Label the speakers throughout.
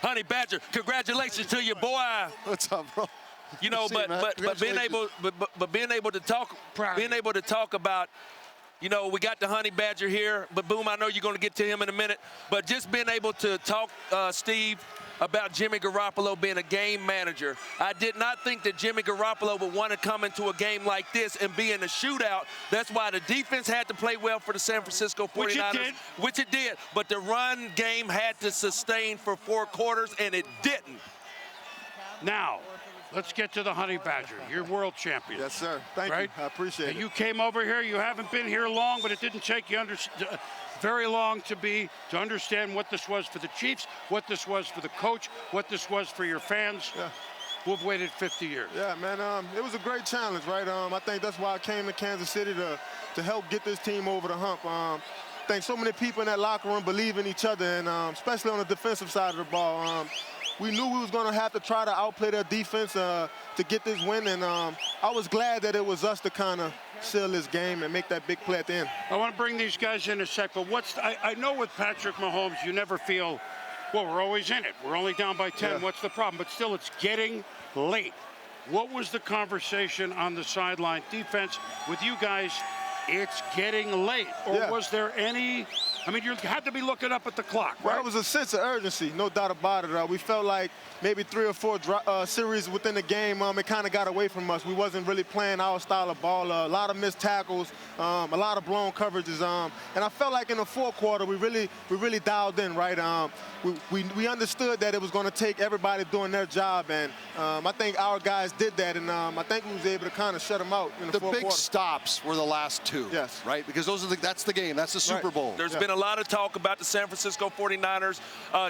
Speaker 1: Honey Badger, congratulations to your boy.
Speaker 2: What's up, bro?
Speaker 1: You know, but being able to talk about, you know, we got the Honey Badger here, but Boom, I know you're going to get to him in a minute. But just being able to talk, Steve, about Jimmy Garoppolo being a game manager. I did not think that Jimmy Garoppolo would want to come into a game like this and be in a shootout. That's why the defense had to play well for the San Francisco 49ers. Which it did. But the run game had to sustain for 4 quarters, and it didn't.
Speaker 3: Now, let's get to the Honey Badger. You're world champion.
Speaker 2: Yes, sir. Thank you. I appreciate it.
Speaker 3: You came over here. You haven't been here long, but it didn't take you very long to understand what this was for the Chiefs, what this was for the coach, what this was for your fans who have waited 50 years.
Speaker 2: Yeah, man, it was a great challenge, right? I think that's why I came to Kansas City to help get this team over the hump. I think so many people in that locker room believe in each other, and especially on the defensive side of the ball. We knew we was going to have to try to outplay their defense to get this win, and I was glad that it was us to kind of seal this game and make that big play at the end.
Speaker 3: I want to bring these guys in a sec, but I know with Patrick Mahomes, you never feel, well, we're always in it. We're only down by 10. Yeah. What's the problem? But still, it's getting late. What was the conversation on the sideline defense with you guys? It's getting late. Or was there any... I mean, you had to be looking up at the clock, right?
Speaker 2: Well, it was a sense of urgency, no doubt about it. We felt like maybe 3 or 4 series within the game, it kind of got away from us. We wasn't really playing our style of ball. A lot of missed tackles, a lot of blown coverages. And I felt like in the 4th quarter, we really dialed in, right? We understood that it was going to take everybody doing their job, and I think our guys did that, and I think we was able to kind of shut them out in the 4th quarter.
Speaker 4: The big stops were the last 2, right? Because that's the game. That's the Super Bowl.
Speaker 1: There's been a lot of talk about the San Francisco 49ers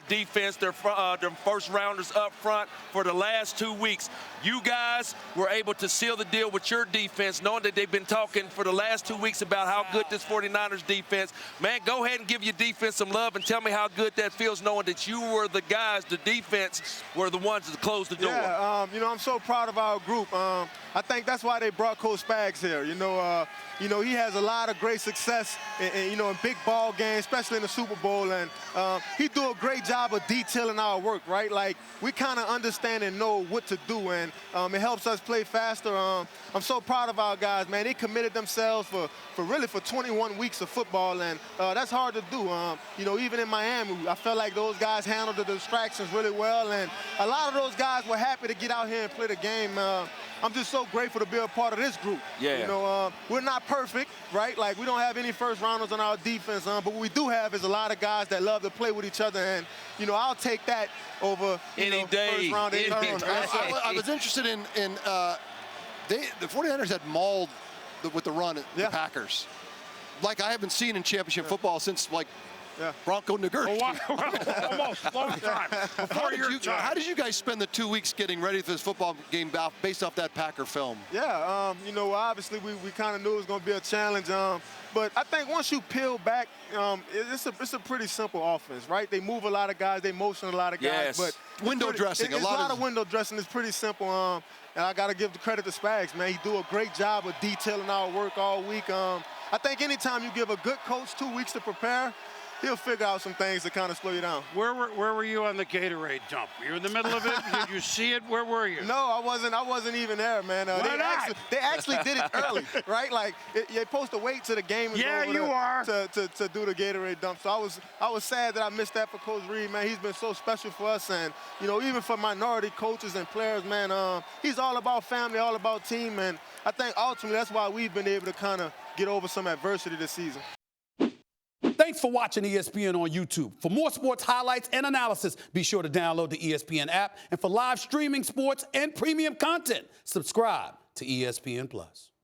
Speaker 1: defense, their first rounders up front for the last 2 weeks. You guys were able to seal the deal with your defense, knowing that they've been talking for the last 2 weeks about how good this 49ers defense. Man, go ahead and give your defense some love and tell me how good that feels knowing that you were the guys, the defense, were the ones that closed the door.
Speaker 2: Yeah, you know, I'm so proud of our group. I think that's why they brought Coach Spags here. You know, he has a lot of great success in big ball games, especially in the Super Bowl, and he do a great job of detailing our work, right? Like, we kind of understand and know what to do, and it helps us play faster. I'm so proud of our guys, man. They committed themselves for 21 weeks of football, and that's hard to do. You know, even in Miami, I felt like those guys handled the distractions really well, and a lot of those guys were happy to get out here and play the game. I'm just so grateful to be a part of this group. Yeah. You know, we're not perfect, right? Like, we don't have any first rounders on our defense, but what we do have is a lot of guys that love to play with each other, and, you know, I'll take that over
Speaker 1: any day.
Speaker 2: First round.
Speaker 4: I was interested in the 49ers had mauled with the run the Packers. Like I haven't seen in championship football since, like, Bronco Nagurski.
Speaker 3: Almost, long time.
Speaker 4: How did you guys spend the 2 weeks getting ready for this football game based off that Packer film?
Speaker 2: Yeah, you know, obviously we kind of knew it was going to be a challenge. But I think once you peel back, it's a pretty simple offense, right? They move a lot of guys, they motion a lot of guys. But
Speaker 4: window dressing,
Speaker 2: a lot of window dressing. It's pretty simple. And I got to give the credit to Spags, man. He do a great job of detailing our work all week. I think anytime you give a good coach 2 weeks to prepare, he'll figure out some things to kind of slow you down.
Speaker 3: Where were you on the Gatorade dump? You were in the middle of it? Did you see it? Where were you?
Speaker 2: No, I wasn't even there, man. They actually did it early, right? Like, you're supposed to wait till the game is over to do the Gatorade dump. So I was sad that I missed that for Coach Reed, man. He's been so special for us, and, you know, even for minority coaches and players, man, he's all about family, all about team, and I think ultimately that's why we've been able to kind of get over some adversity this season.
Speaker 5: Thanks for watching ESPN on YouTube. For more sports highlights and analysis, be sure to download the ESPN app. And for live streaming sports and premium content, subscribe to ESPN+.